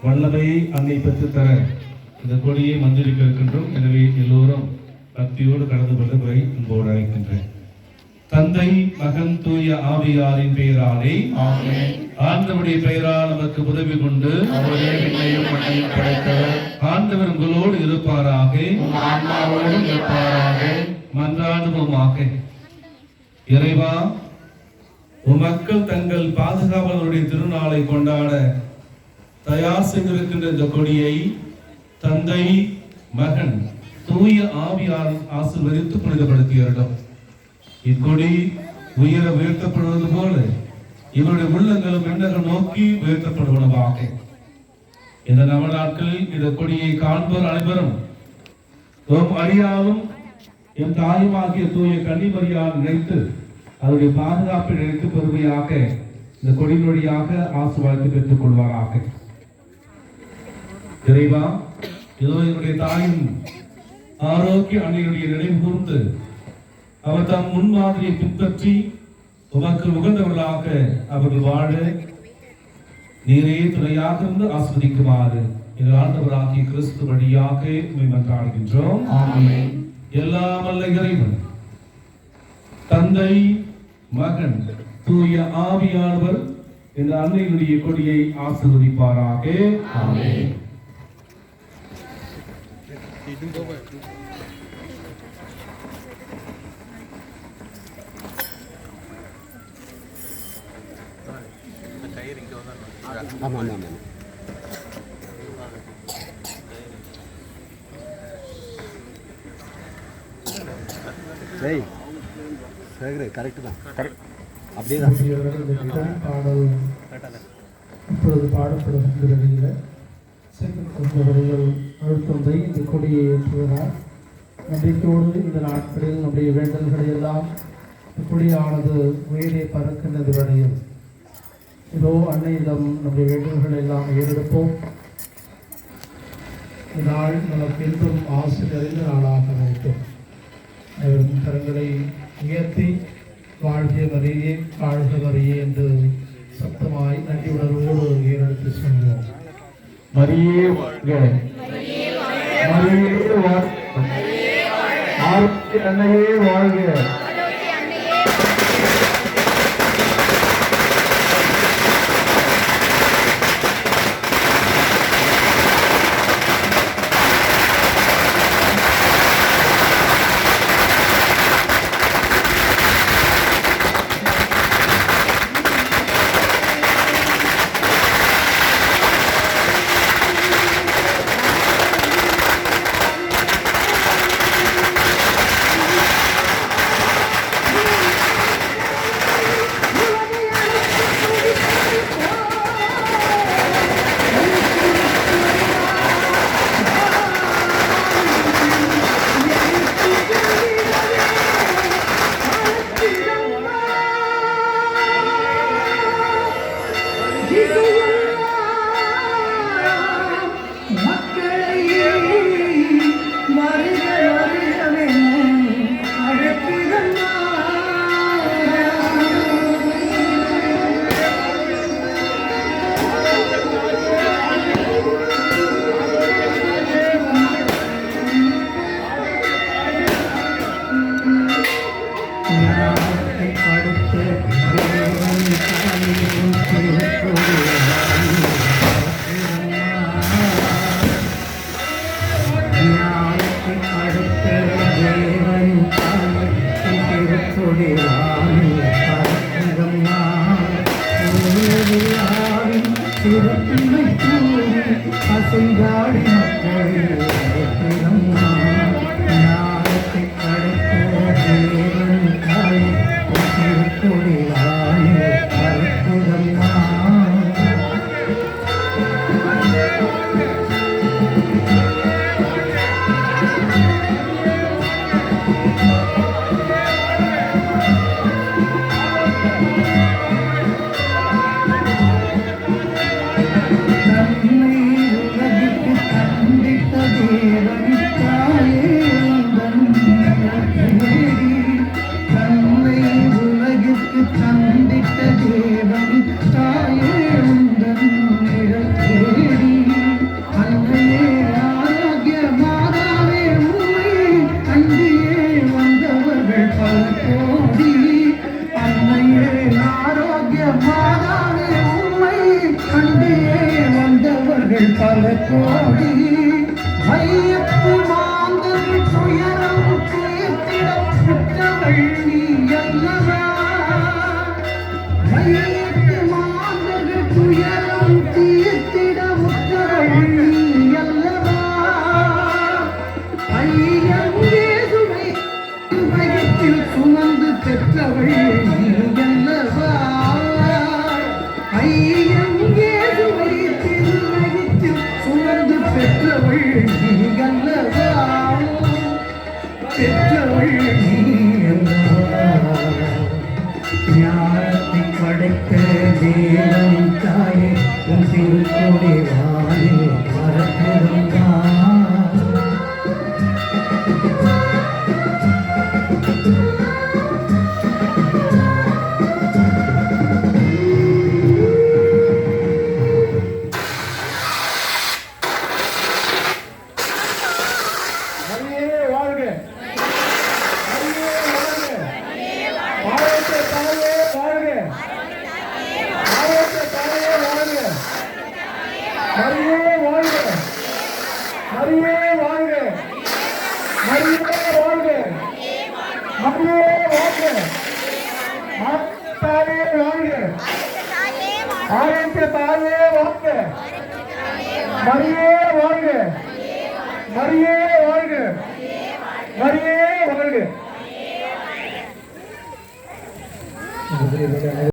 வல்லமையை அன்னை பெற்றுத்தர இந்த கொடியை மந்திரிக்க இருக்கின்றோம். எனவே எல்லோரும் பக்தியோடு கடந்து கொண்டு முறை அன்போடு அழைக்கின்றேன். தந்தை, மகன், தூய ஆவியாரின் பெயராலே ஆண்டவருடைய பெயரால் நமக்கு உதவி கொண்டு அவரே விண்ணையும் மண்ணையும் படைத்தவர். ஆண்டவர் உங்களோடு இருப்பாராக, ஆன்மாவோடும் இருப்பாராக. மன்றாடுவோமாக. இறைவா, மக்கள் தங்கள் பாதுகாவலருடைய திருநாளை கொண்டாட தயார் செய்திருக்கின்ற இந்த கொடியை தந்தை, மகன், தூய ஆவியார் ஆசீர்வதித்து புனிதப்படுத்தியரிடம் இக்கொடி உயர உயர்த்தப்படுவது போல இவருடைய உள்ளங்களும் எண்ணங்கள் நோக்கி உயர்த்தப்படுவனவாக. இந்த நவநாட்களில் இந்த கொடியை காண்போர் அனைவரும் அறியாலும் என் தாயுமாகிய தூய கன்னிமரியால் நினைத்து அவருடைய பாதுகாப்பை நினைத்து பெருமையாக இந்த கொடியின் வழியாக ஆசீர்வாதத்தை பெற்றுக் கொள்வாராக. இறைவா, இதோ என்னுடைய தாயின் ஆரோக்கிய அன்னையுடைய நினைவு கூர்ந்து அவர் தம் முன்மாதிரியை பின்பற்றி உமக்கு உகந்தவர்களாக அவர்கள் வாழ நீரே துணையாக இருந்து ஆஸ்வதிக்குமாறு எங்கள் ஆண்டவராகிய கிறிஸ்து வழியாக மன்றாடுகின்றோம். எல்லாம் வல்ல இறைவன் தந்தை, மகன், தூய ஆவியானவர் இந்த அன்னையினுடைய கொடியை ஆசீர்வதிப்பாராக. கரெக்ட் தான், அப்படியே தான். பாடல் இப்பொழுது பாடப்படுகின்ற அழுத்தந்தை இந்த கொடியை ஏற்றுகிறார். நம்பிக்கையோடு இந்த நாட்களில் நம்முடைய வேண்டல்களை எல்லாம் கொடியானது உயிரை பறக்கின்றது வரையில் இதோ அன்னையிடம் நம்முடைய வேண்டல்களை எல்லாம் ஏறெடுப்போம். இந்நாள் நமக்கு என்றும் ஆசை நிறைந்த நாளாக அமைக்கும். கரங்களை உயர்த்தி வாழ்க வரையே, வாழ்க வரையே என்று சத்தமாய் நன்றி உணர்வோடு ஏறெடுத்து சொல்வோம். மரியே வாழ்க, மரியே வாழ்க, அன்னையே வாழ்க. தன்னை உலகிற்கு தந்தித்த தேவன் தாயே மாந்தர்கள் பல கோடி மையத்து மாந்தர்கள் துயரம் தீர்த்திடம் புற்றவள் நீ அல்லவா மையத்து மாந்தர்கள் துயரம் தீர்த்திட முற்றவள் நீ அல்லவா ஐயம் இயேசுவை மையத்தில் சுமந்து பெற்றவள் நீ அல்லவா ஐயம் இயேசுவை திருமயத்தில் சுமந்து பெற்றவள் நீ அல்லவா பெற்றவள் நீ அல்லவா ஞானத்தை படைத்த தேவன் தாயே உன் திருக்கொடி வாழே மறக்கிறந்தான் மரியே வாழ்க